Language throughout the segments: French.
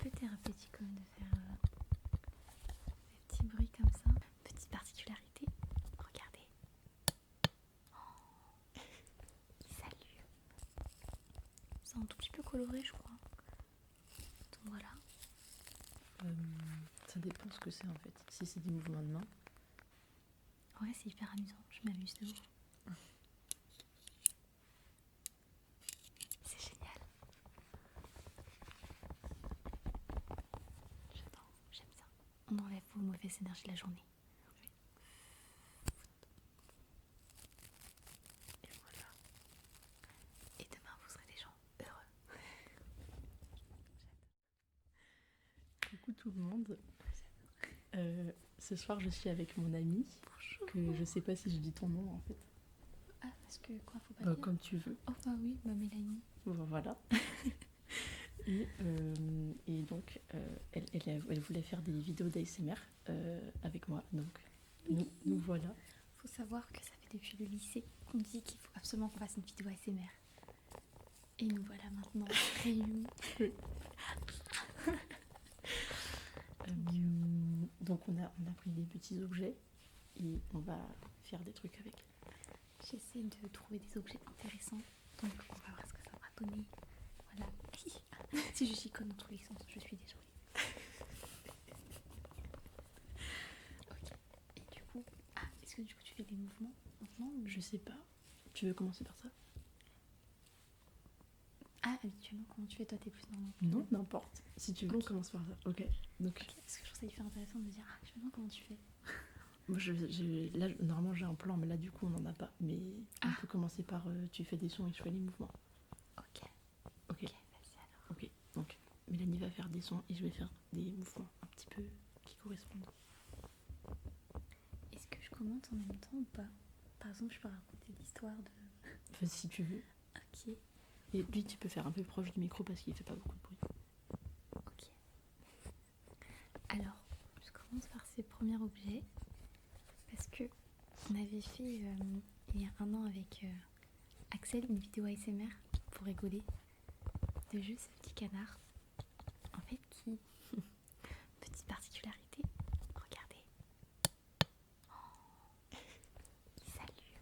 peu thérapeutique quand même de faire des petits bruits comme ça. Petite particularité, regardez. Salut. C'est un tout petit peu coloré je crois. Donc voilà. Ça dépend ce que c'est en fait. Si c'est des mouvements de main. Ouais, c'est hyper amusant, je m'amuse de ouf. C'est génial. J'adore, j'aime ça. On enlève vos mauvaises énergies de la journée. Et voilà. Et demain, vous serez des gens heureux. Coucou tout le monde. Ce soir, je suis avec mon amie. Bonjour. Que je sais pas si je dis ton nom en fait. Ah, parce que quoi, faut pas dire. Comme tu veux. Oh bah oui, bah Mélanie. Voilà. et donc, elle voulait faire des vidéos d'ASMR avec moi. Donc, nous voilà. Faut savoir que ça fait depuis le lycée qu'on dit qu'il faut absolument qu'on fasse une vidéo ASMR. Et nous voilà maintenant réunis. Donc on a pris des petits objets et on va faire des trucs avec. J'essaie de trouver des objets intéressants. Donc on va voir ce que ça va donner. Voilà. Si je chicone dans tous les sens, je suis désolée. Ok. Et du coup, est-ce que du coup tu fais des mouvements maintenant ou... Je sais pas. Tu veux commencer par ça? Habituellement, comment tu fais? Toi, t'es plus dans... Non, n'importe. Si tu veux, on commence par ça. Ok. Donc, Parce que je trouve ça hyper intéressant de me dire, je me demande comment tu fais. moi, là, normalement, j'ai un plan, mais là, du coup, on n'en a pas. Mais on peut commencer par tu fais des sons et je fais les mouvements. Ok. Ok. Vas-y alors. Ok. Donc, Mélanie va faire des sons et je vais faire des mouvements un petit peu qui correspondent. Est-ce que je commente en même temps ou pas? Par exemple, je peux raconter l'histoire de... Enfin, si tu veux. Ok. Et lui, tu peux faire un peu proche du micro parce qu'il fait pas beaucoup de bruit. Ok. Alors, je commence par ces premiers objets parce que on avait fait il y a un an avec Axel une vidéo ASMR pour rigoler de juste ce petit canard en fait qui petite particularité, regardez, il salue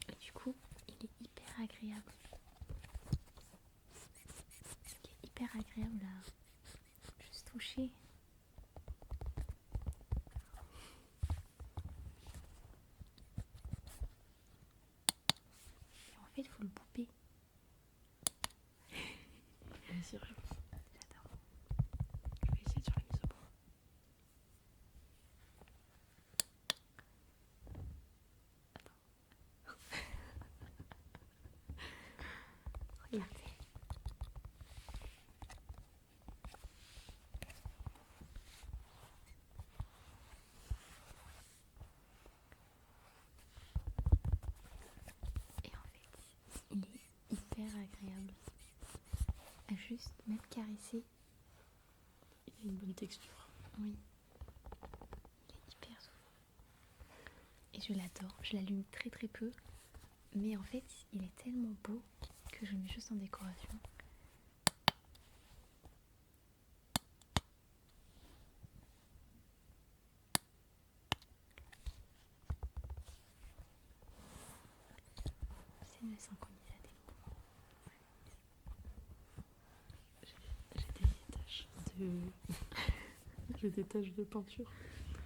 et du coup il est hyper agréable. Ce qui est hyper agréable à juste toucher. Et en fait il faut le pouper. C'est vrai. J'adore. Je vais essayer de faire la mise au point. Regardez. Et en fait, il est hyper agréable à juste même caresser. Il a une bonne texture. Oui. Il est hyper souple. Et je l'adore. Je l'allume très très peu. Mais en fait, il est tellement beau que je le mets juste en décoration. C'est de synchroniser à des mouvements. J'ai des taches de peinture.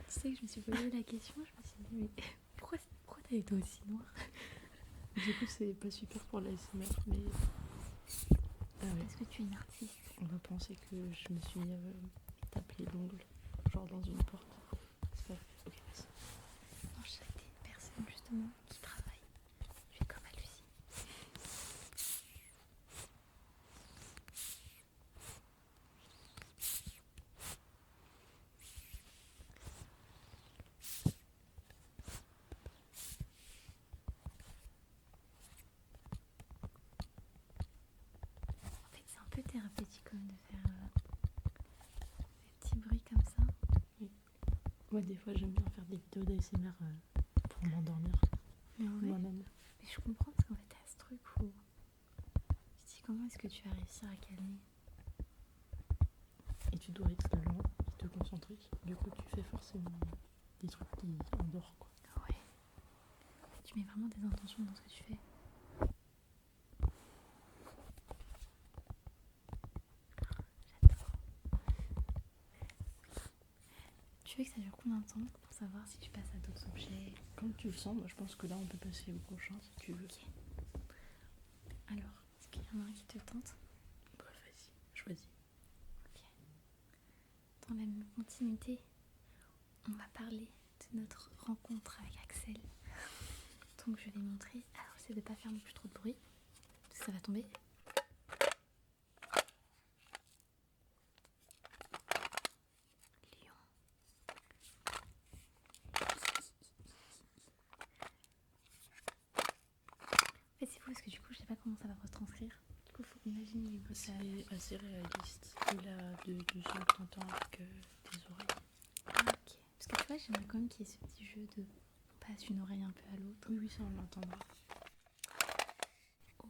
Tu sais que je me suis posé la question, je me suis dit, mais pourquoi t'as les doigts aussi noirs? Du coup, c'est pas super pour l'ASMR, mais. Ah ouais. Parce que tu es une artiste. On va penser que je me suis tapé l'ongle, genre dans une porte. C'est pas vrai. Ok, vas-y. Non, je sais que t'es une personne justement qui travaille. Je fais comme à Lucie. En fait, c'est un peu thérapeutique quand même de faire des petits bruits comme ça. Moi, des fois, j'aime bien faire des vidéos d'ASMR pour m'endormir Mais en vrai, moi-même. mais je comprends parce qu'en fait, t'as ce truc où tu dis comment est-ce que tu vas réussir à calmer? Et tu dois être lent et te concentrer. Du coup, tu fais forcément des trucs qui endorment, quoi. Ouais. Tu mets vraiment des intentions dans ce que tu fais. J'adore. Tu veux que ça dure combien de temps pour savoir si je passe à d'autres objets? Comme tu le sens, moi je pense que là on peut passer au prochain si tu veux. Ok. Alors, est-ce qu'il y en a un qui te tente? Bah vas-y, choisis. Ok. Dans la même continuité, on va parler de notre rencontre avec Axel. Donc je vais montrer. Alors, c'est de ne pas faire non plus trop de bruit, parce que ça va tomber. Lion. En fait, c'est fou parce que du coup, je sais pas comment ça va retranscrire. Du coup, faut imaginer les bruitages. C'est assez réaliste. Et là, de son que t'entends avec tes oreilles. Ah, ok. Parce que tu vois, j'aimerais quand même qu'il y ait ce petit jeu de on passe une oreille un peu à l'autre. Oui, oui, ça on l'entendra. Oh.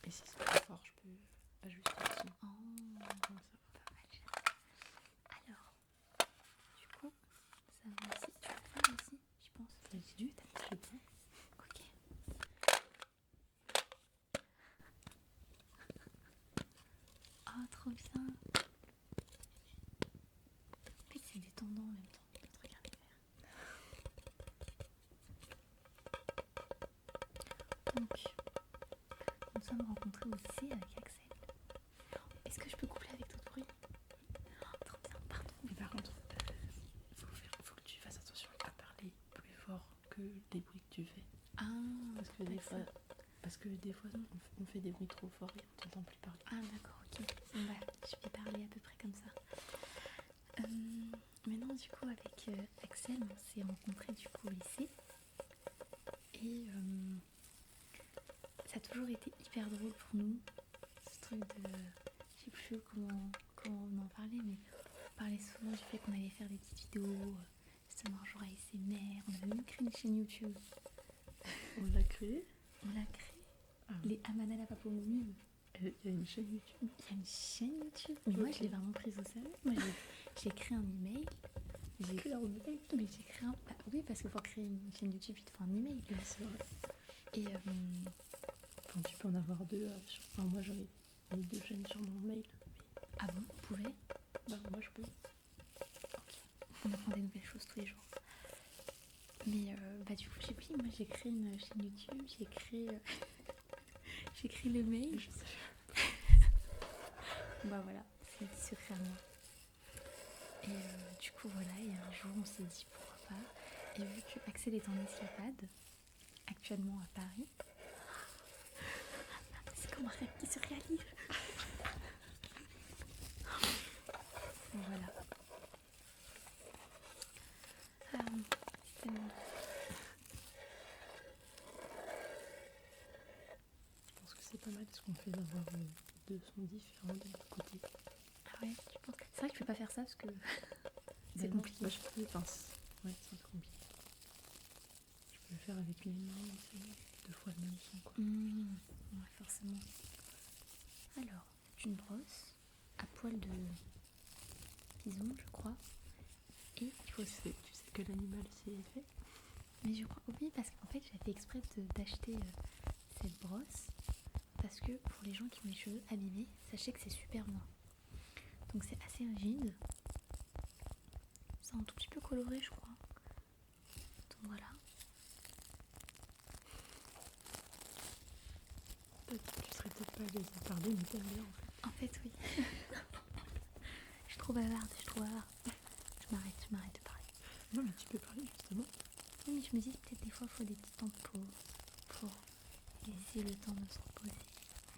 Et si c'est trop fort, je peux ajuster le son. Oh, Comme ça. pas mal. Alors, du coup, ça va aussi. Tu vas le faire aussi, je pense. Vas-y, je sais pas. Ok. Oh, trop bien. En fait, c'est détendant en même temps de te regarder faire. Donc, nous sommes rencontrés au lycée avec Axel. Est-ce que je peux coupler avec d'autres bruits? Oh, trop bien, pardon. Mais par contre, faut que tu fasses attention à parler plus fort que les bruits que tu fais. Ah, Parce que des fois on fait des bruits trop forts et on t'entend plus parler. Ah, d'accord, ok. Bon, bah, je vais parler à peu près comme ça. Maintenant, du coup, avec Axel, on s'est rencontrés du coup au lycée. Et ça a toujours été hyper drôle pour nous. Ce truc de. Je sais plus comment on en parlait, mais on parlait souvent du fait qu'on allait faire des petites vidéos. Justement, un jour ASMR. On avait même créé une chaîne YouTube. On l'a créé. On l'a créée. Ah. Les Amana la Papomoumine. Il y a une chaîne YouTube. Il y a une chaîne YouTube. Mais moi, je l'ai vraiment prise au sérieux. Moi, j'ai créé un email. J'ai créé un email. Mais j'ai créé un. Bah, oui, parce que pour créer une chaîne YouTube, il te faut un email. Oui, c'est vrai. Et Enfin, tu peux en avoir deux. Enfin, moi j'en ai mis deux chaînes sur mon mail. ah bon, vous pouvez? Bah, moi je peux. Ok. On apprend des nouvelles choses tous les jours. Mais bah du coup, je sais plus. Moi, j'ai créé une chaîne YouTube. J'ai créé. J'ai créé le mail. Je sais. Bah voilà, c'est un petit secret à moi. Et du coup, voilà, et un jour, on s'est dit pourquoi pas. Et vu que Axel est en escapade, actuellement à Paris, c'est comme un rêve qui se réalise. Voilà. C'est tellement. Je pense que c'est pas mal ce qu'on fait d'avoir deux sons différents de notre côté. Ah ouais, tu penses? C'est vrai que je peux pas faire ça parce que c'est Bah, compliqué. Moi je peux, enfin, ouais, c'est un peu compliqué. Je peux le faire avec mes mains, c'est deux fois le même son, quoi. Ouais, forcément. Alors, c'est une brosse à poil de bison, je crois. Et il faut. Tu sais que l'animal c'est fait. Mais je crois, oui, parce qu'en fait, j'ai fait exprès d'acheter cette brosse parce que pour les gens qui ont les cheveux abîmés, sachez que c'est super bien. Donc c'est assez rigide. C'est un tout petit peu coloré, je crois. Donc voilà. Tu serais peut-être pas à l'aise à parler, mais t'aimes bien en fait. En fait, oui. Je suis trop bavarde, Je m'arrête de parler. Non, mais tu peux parler justement. Oui, mais je me dis peut-être des fois, il faut des petits temps de pause pour laisser le temps de se reposer.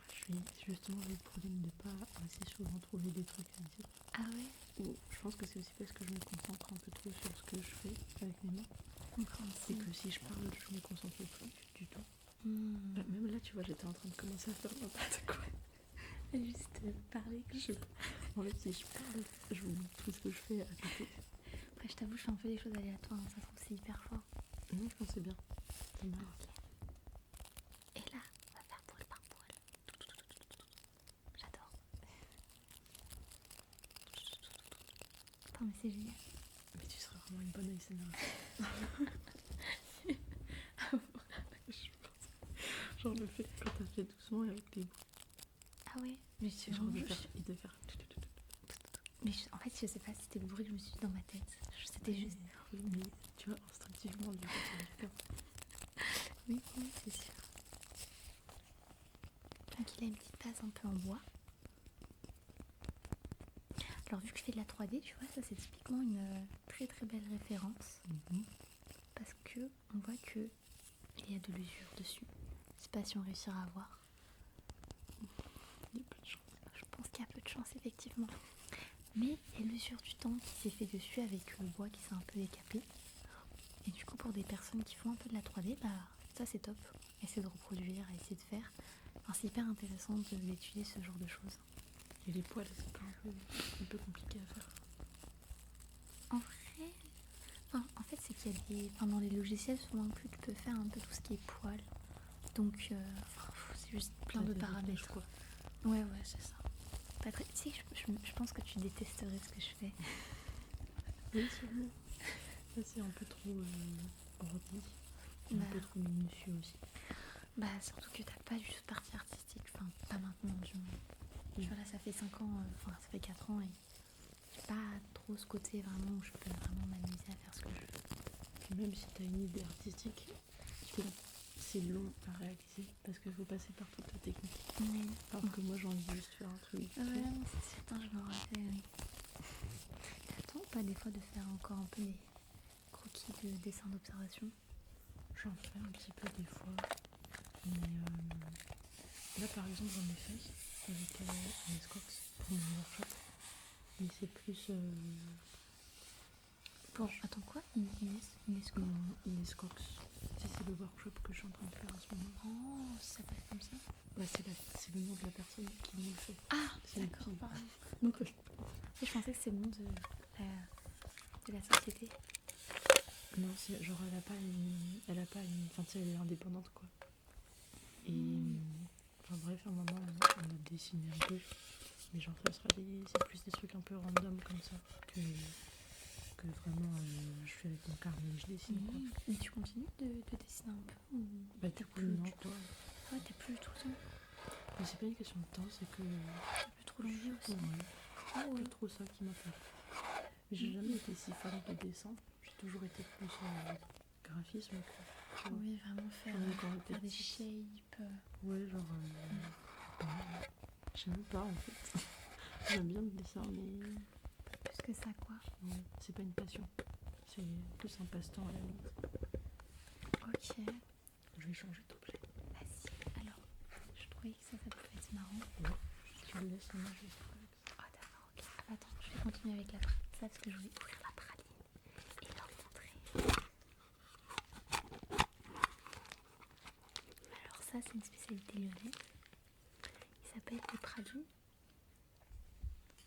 Je suis justement le problème de pas assez souvent trouver des trucs à dire. Ah ouais? Ou je pense que c'est aussi parce que je me concentre un peu trop sur ce que je fais avec mes mains. Et Compréhensible. que si je parle, je me concentre plus du tout. Mmh. Même là, tu vois, j'étais en train de commencer à faire n'importe quoi. Juste parler. En fait, si je parle, je vous montre tout ce que je fais à côté. Après, je t'avoue, je fais un peu des choses aléatoires, hein, ça se trouve, c'est hyper fort. Non, je pensais bien. C'est mal. Ok. Et là, on va faire poil par poil. Attends, mais c'est génial. Mais tu serais vraiment une bonne ASMR. Je pense. Genre le fait quand t'as fait doucement et avec tes bouts. Ah ouais, mais C'est genre de faire. Et de faire. en fait, je sais pas si c'était le bruit que je me suis dit dans ma tête. C'était juste. Oui, mais tu vois, instinctivement, du coup, ça va faire. Oui, oui, c'est sûr. Donc il a une petite base un peu en bois. Alors vu que je fais de la 3D, tu vois, ça c'est typiquement une très très belle référence. Parce que on voit que il y a de l'usure dessus. Je sais pas si on réussira à voir. Il y a peu de chance. Je pense qu'il y a peu de chance effectivement. Mais il y a l'usure du temps qui s'est fait dessus avec le bois qui s'est un peu décapé. Et du coup pour des personnes qui font un peu de la 3D, bah ça c'est top. Essayer de reproduire, essayer de faire. Enfin, c'est hyper intéressant d'étudier ce genre de choses. Et les poils, c'est pas un peu compliqué à faire. En vrai, enfin, en fait c'est qu'il y a des... Enfin, dans les logiciels souvent plus tu peux faire un peu tout ce qui est poil. Donc c'est juste plein de paramètres. Quoi. Ouais c'est ça. Pas très... Tu sais, je pense que tu détesterais ce que je fais. Oui, sûrement. Ça c'est un peu trop ordi. Et un peu trop minutieux aussi. Bah surtout que t'as pas du tout de partie artistique. Enfin pas maintenant du moins. Tu vois là ça fait 5 ans, enfin ça fait 4 ans et j'ai pas trop ce côté vraiment où je peux vraiment m'amuser à faire ce que je veux. Puis même si t'as une idée artistique, c'est long à réaliser parce qu'il faut passer par toute la technique. Oui. Alors que moi j'ai envie de juste faire un truc. Ah ouais, non, c'est certain, je l'aurais fait, oui. T'attends pas des fois de faire encore un peu des croquis de dessins d'observation? J'en fais un petit peu des fois. Mais là par exemple j'en ai fait avec Ines Cox pour mon workshop. Mais c'est plus... Bon, attends quoi? Ines Cox. C'est le workshop que je suis en train de faire à ce moment. Oh, ça s'appelle comme ça? Bah, c'est le nom de la personne qui nous le fait. Ah, c'est d'accord, pardon. Donc, je pensais que c'est le nom de la société. non, c'est genre elle a pas une... Enfin, tu sais, elle est indépendante, quoi. Et... Enfin bref, à un moment, on a dessiné un peu. Mais genre, c'est plus des trucs un peu random comme ça que vraiment je fais avec mon carnet et je dessine, quoi. Mais tu continues de dessiner un peu ou... Bah, du coup, non, toi. Ouais, t'es plus tout le temps. Mais c'est pas une question de temps, c'est que... T'as plus trop l'envie aussi. Ouais. Ah ouais. C'est trop ça qui m'appelle. Mais j'ai jamais été si fan de dessin. J'ai toujours été plus graphisme que... Oui, vraiment faire des shapes. Ouais, genre... je sais même pas en fait. J'aime bien le dessin, mais... Plus que ça, quoi. Ouais, c'est pas une passion. C'est plus un passe-temps à la limite. Ok. Je vais changer d'objet. Vas-y. Alors, je trouvais que ça pouvait être marrant. Ouais. Tu le laisses, moi je vais faire avec ça. Ah d'accord, ok. Attends, je vais continuer avec la praline. Ça, parce que je voulais ouvrir la praline et leur montrer. Alors ça, c'est une spécialité lyonnaise. Il s'appelle les pralines.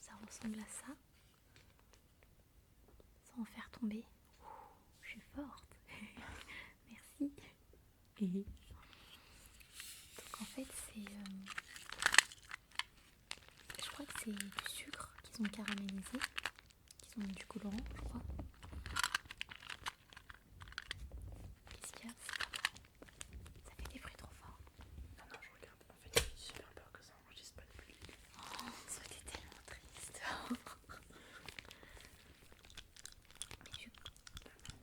Ça ressemble à ça. Sans en faire tomber. Ouh, je suis forte. Merci. Et donc en fait, c'est... je crois que c'est du sucre qu'ils ont caramélisé. Qu'ils ont mis du colorant, je crois. Qu'est-ce qu'il y a? Ça fait des bruits trop forts. non, je regarde. En fait, j'ai super peur que ça enregistre pas le public. Oh, ça aurait été tellement triste. Mais du coup,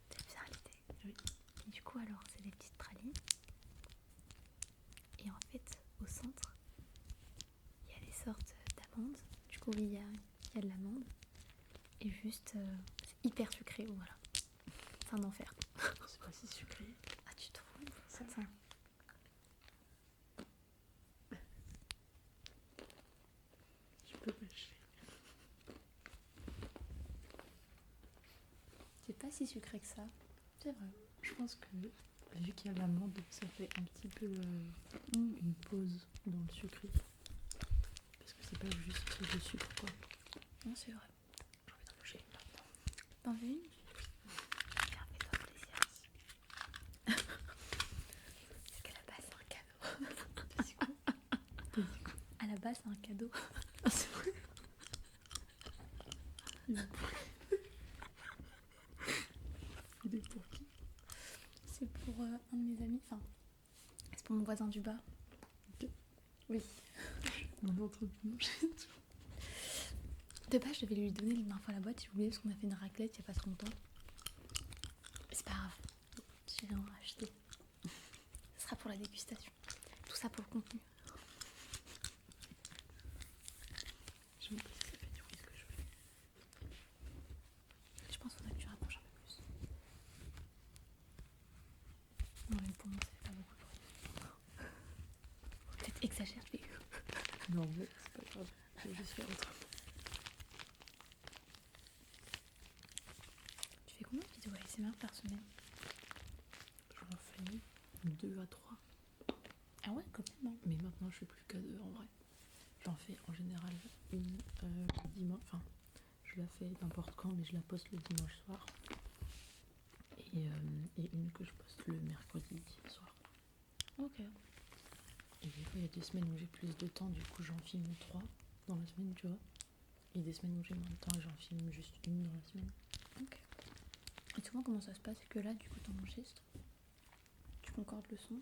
t'as bien l'idée. Oui. Et du coup, alors, c'est des petites pralines. Et en fait, au centre, il y a des sortes d'amandes. Du coup, oui, il y a de l'amande. Et juste, c'est hyper sucré, voilà. C'est un enfer. C'est pas si sucré. Ah, tu trouves? Ça Attends. Je peux mâcher. C'est pas si sucré que ça. C'est vrai. Je pense que vu qu'il y a l'amande, ça fait un petit peu une pause dans le sucré. Parce que c'est pas juste du sucre, quoi. Non, c'est vrai. J'ai envie d'en manger une maintenant. T'en veux une? Fais-toi plaisir. Parce qu'à la base, c'est un cadeau. À la base, c'est un cadeau. Ah, c'est vrai. pour un de mes amis. Enfin, c'est pour mon voisin du bas. Ok. Oui. On est en train de manger et tout. De base, je devais lui donner la dernière fois la boîte. J'ai oublié parce qu'on a fait une raclette il y a pas trop longtemps. C'est pas grave. Je vais en racheter. Ce sera pour la dégustation. Tout ça pour le contenu. Je me dis que ça fait du bruit ce que je fais. Je pense qu'il faudrait que tu rapproches un peu plus. Non, mais pour moi, ça fait pas beaucoup de bruit. Peut-être exagère, je fais. Non, mais c'est pas grave. Je vais juste faire autre. Tu fais combien de vidéos ASMR par semaine? J'en fais 2 à 3. Ah ouais, quand même. Hein. Mais maintenant, je fais plus qu'à 2 en vrai. J'en fais en général une le dimanche. Enfin, je la fais n'importe quand, mais je la poste le dimanche soir. Et une que je poste le mercredi soir. Ok. Et des fois, il y a des semaines où j'ai plus de temps, du coup, j'en filme 3 dans la semaine, tu vois. Et des semaines où j'ai moins de temps et j'en filme juste une dans la semaine. Ok. Et souvent, comment ça se passe? C'est que là, du coup, t'enregistres, tu concordes le son,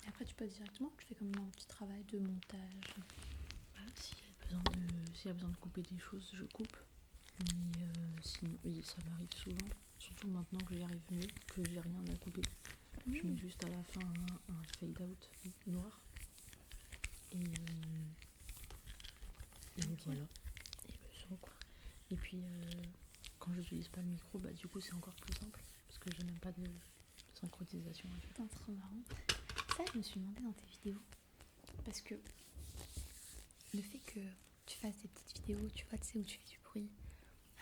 et après, tu passes directement, tu fais comme un petit travail de montage. S'il y a besoin de couper des choses, je coupe. Mais sinon, oui, ça m'arrive souvent. Surtout maintenant que j'y arrive mieux, que j'ai rien à couper. Je mets juste à la fin un fade out noir. Et voilà. Et le son, quoi. Et puis, quand j'utilise pas le micro, bah du coup, c'est encore plus simple. Parce que je n'aime pas de synchronisation. Putain, trop marrant. Ça, je me suis demandé dans tes vidéos. Parce que le fait que tu fasses des petites vidéos, tu vois, tu sais, où tu fais du bruit,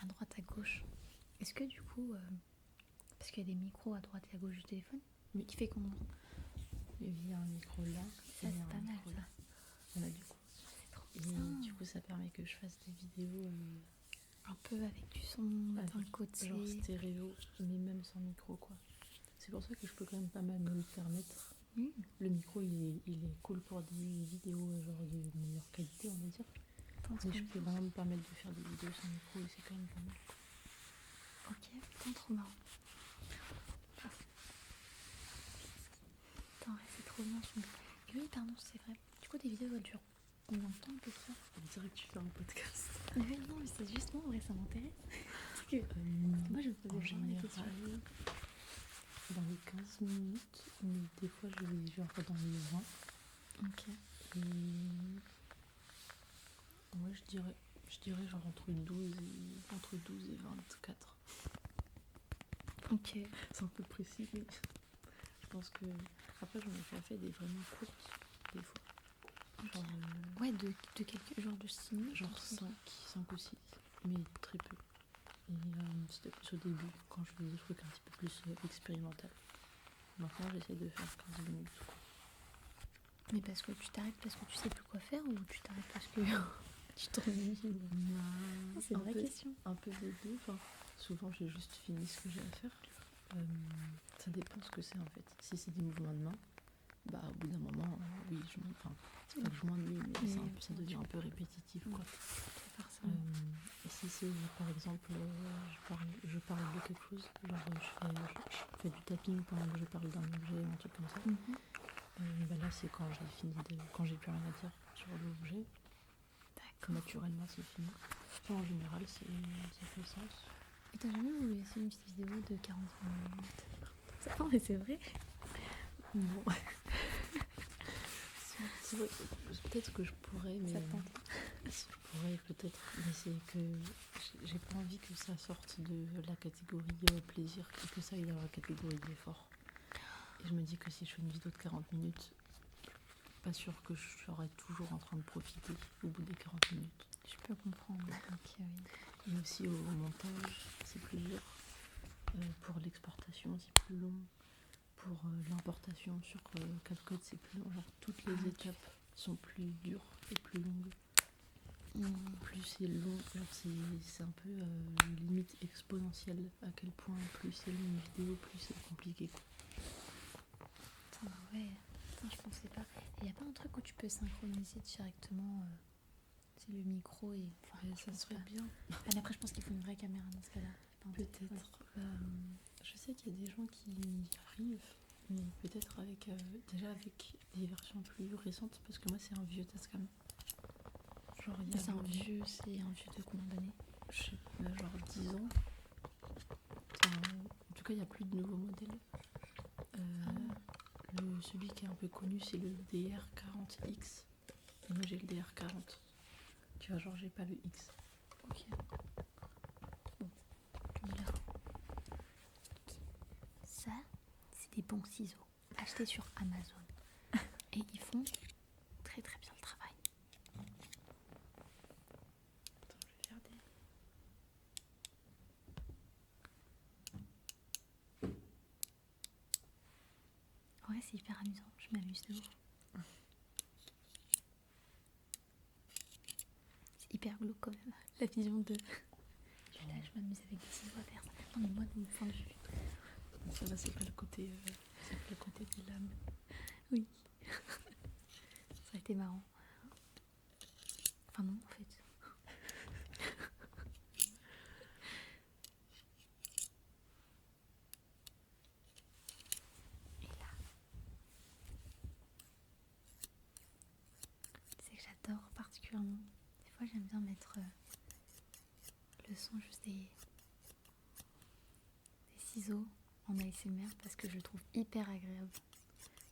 à droite, à gauche, est-ce que du coup, parce qu'il y a des micros à droite et à gauche du téléphone, mais qui fait qu'on... Il y a un micro là. Ça, et c'est un pas mal, micro ça. là. Voilà, du coup. C'est trop Et bien. du coup, ça permet que je fasse des vidéos Un peu avec du son d'un côté. genre stéréo, mais même sans micro, quoi. C'est pour ça que je peux quand même pas mal me le permettre. Mmh. Le micro, il est cool pour des vidéos genre de meilleure qualité, on va dire. Mais je peux vraiment me permettre de faire des vidéos sans micro et c'est quand même pas mal. Ok, putain, trop marrant. Putain, ouais, c'est trop bien. Et oui, pardon, c'est vrai. Du coup, des vidéos, elles durent combien de temps à peu près? On dirait que tu fais un podcast. Mais non, mais c'est juste moi, en vrai, ça m'intéresse. Parce que moi, je me posais En vraiment des questions. général, dans les 15 minutes, mais des fois je vais genre dans les 20. Ok. Et moi je dirais genre entre 12 et 24. Ok. C'est un peu précis, mais je pense que après j'en ai déjà fait des vraiment courtes des fois. Genre, Ouais, de quelques genres de signes. genre 5 ou 6, mais très peu. Et c'était plus au début, quand je faisais des trucs un petit peu plus expérimental. Maintenant j'essaie de faire 15 minutes. Mais parce que tu t'arrêtes parce que tu sais plus quoi faire ou tu t'arrêtes parce que tu t'ennuies? C'est une vraie question. Un peu des deux. Enfin, souvent j'ai juste fini ce que j'ai à faire. Ça dépend ce que c'est en fait. Si c'est des mouvements de main, bah au bout d'un moment, oui, c'est pas que je m'ennuie, mais ça devient un peu répétitif, quoi. Et si c'est par exemple, je parle de quelque chose, genre je fais du tapping pendant que je parle d'un objet ou un truc comme ça. Bah là c'est quand j'ai fini quand j'ai plus rien à dire sur l'objet. D'accord. Naturellement c'est fini. Enfin, en général ça fait sens. Et t'as jamais voulu essayer une petite vidéo de 40 minutes? Non, mais c'est vrai. Non. C'est vrai, peut-être que je pourrais, mais Ça te tente? je pourrais peut-être, mais c'est que j'ai pas envie que ça sorte de la catégorie plaisir et que ça aille dans la catégorie d'effort. Et je me dis que si je fais une vidéo de 40 minutes, pas sûr que je serai toujours en train de profiter au bout des 40 minutes. Je peux comprendre. Ok, oui. Et aussi au montage, c'est plus dur. Pour l'exportation, c'est plus long. Pour l'importation sur CapCut, c'est plus long. Genre, toutes les étapes sont plus dures et plus longues. Plus c'est long, genre c'est un peu limite exponentielle à quel point plus c'est long une vidéo, plus c'est compliqué, quoi. Putain, ouais. Putain, je pensais pas. Il y a pas un truc où tu peux synchroniser directement c'est le micro et... Enfin, ça serait bien. Mais après, je pense qu'il faut une vraie caméra dans ce cas-là. Peut-être. Je sais qu'il y a des gens qui y arrivent, Mais peut-être avec déjà avec des versions plus récentes, parce que moi c'est un vieux Tascam. Genre il y a C'est un vieux de combien d'années? je sais pas, genre 10 ans. Enfin, en tout cas il n'y a plus de nouveaux modèles. Celui qui est un peu connu c'est le DR40X. Et moi j'ai le DR40. Tu vois, genre j'ai pas le X. Ok. Bon, tu me diras. Ça, c'est des bons ciseaux achetés sur Amazon. Et ils font très très bien le travail. Attends, je vais faire des. Ouais, c'est hyper amusant. Je m'amuse de ouf. C'est hyper glauque quand même. La vision de. Je suis là, je m'amuse avec des ciseaux à faire ça. Non, mais moi, de mon point de vue. Ça va, c'est pas le côté des lames. Oui. Ça a été marrant. Enfin, non, en fait. Et là. C'est que j'adore particulièrement. Des fois, j'aime bien mettre le son juste des ciseaux en ASMR parce que je le trouve hyper agréable.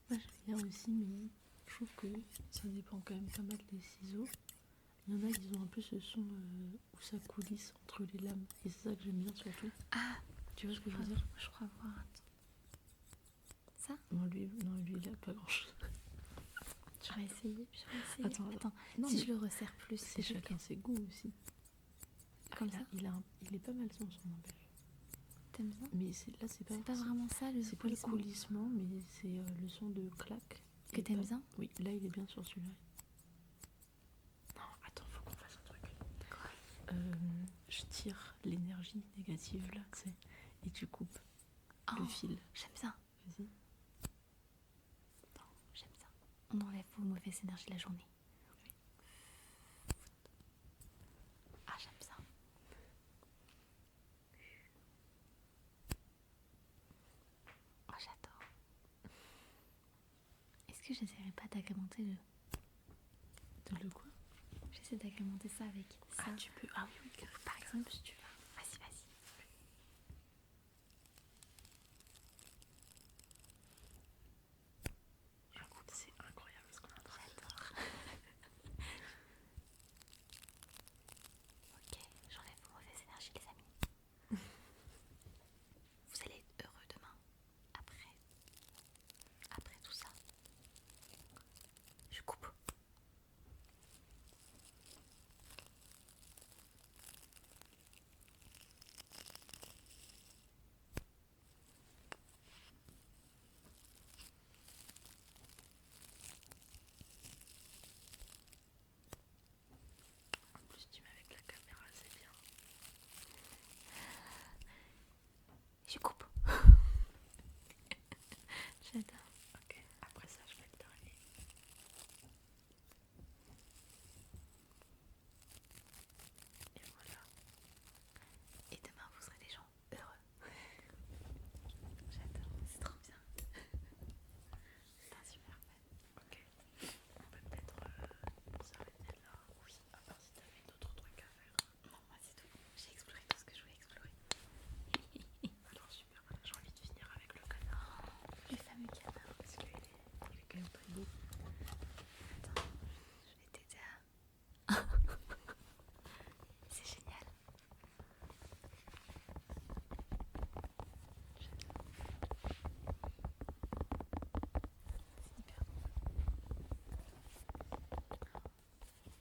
Moi j'aime bien aussi, mais je trouve que ça dépend quand même pas mal des ciseaux. Il y en a qui ont un peu ce son où ça coulisse entre les lames. Et c'est ça que j'aime bien surtout. Ah, Tu vois ce que je veux dire? je crois voir. Attends. Ça, Non, lui il a pas grand chose. j'aurais essayé. Attends. Non, Si mais je le resserre plus, c'est chacun ses goûts aussi. comme Ah, ça. il est pas mal son n'empêche. T'aimes bien? Mais là, C'est pas vraiment ça le c'est pas le coulissement coulissement, mais c'est le son de claque. que t'aimes bien? Oui, là il est bien sur celui-là. Non, attends, faut qu'on fasse un truc. Quoi? Je tire l'énergie négative là, tu sais, et tu coupes le fil. J'aime ça. Vas-y. J'aime ça. On enlève vos mauvaises énergies de la journée. Ah, j'aime ça. Oh, j'adore. Est-ce que j'essaierai pas d'agrémenter le... De le quoi? J'essaie d'agrémenter ça avec ça. Ah, tu peux. Ah oui, oui. Par exemple, si tu veux. Vas-y. Écoute, c'est incroyable ce qu'on a en train de J'adore. Ok, j'enlève vos mauvaises énergies, les amis. Vous allez être heureux demain. Après tout ça. Je coupe. En plus, tu mets avec la caméra, c'est bien. Je coupe. J'adore. Ok, après ça, je fais le dernier. Et voilà. Et demain, vous serez des gens heureux. J'adore. C'est trop bien. C'est un super fan. Ok. On peut peut-être s'arrêter là. Oui. À part si t'avais d'autres trucs à faire. Non, moi c'est tout. J'ai exploré tout ce que je voulais explorer. Alors super, j'ai envie de finir avec le canard. Le fameux canard. Parce qu'il est quand même très beau. Attends, je vais t'aider à... C'est génial. C'est hyper bon.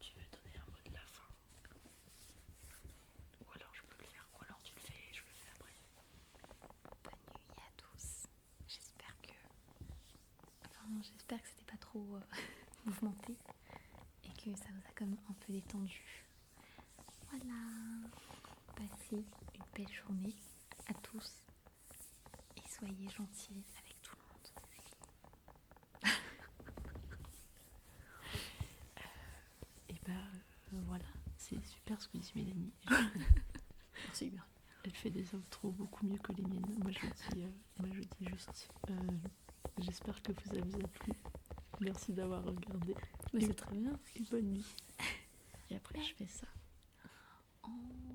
Tu veux donner un mot de la fin? Ou alors je peux le faire. Ou alors tu le fais et je le fais après. Bonne nuit à tous. J'espère que... Enfin, j'espère que c'était pas trop mouvementé et que ça vous a comme un peu détendu. Voilà. Passez une belle journée à tous et soyez gentils avec tout le monde. Et bah voilà, c'est super ce que dit Mélanie. Merci bien. Elle fait des outros beaucoup mieux que les miennes. Moi je dis juste J'espère que vous avez plu. Merci d'avoir regardé. Mais c'est très bien. Et bonne nuit. Et après, je fais ça. Oh.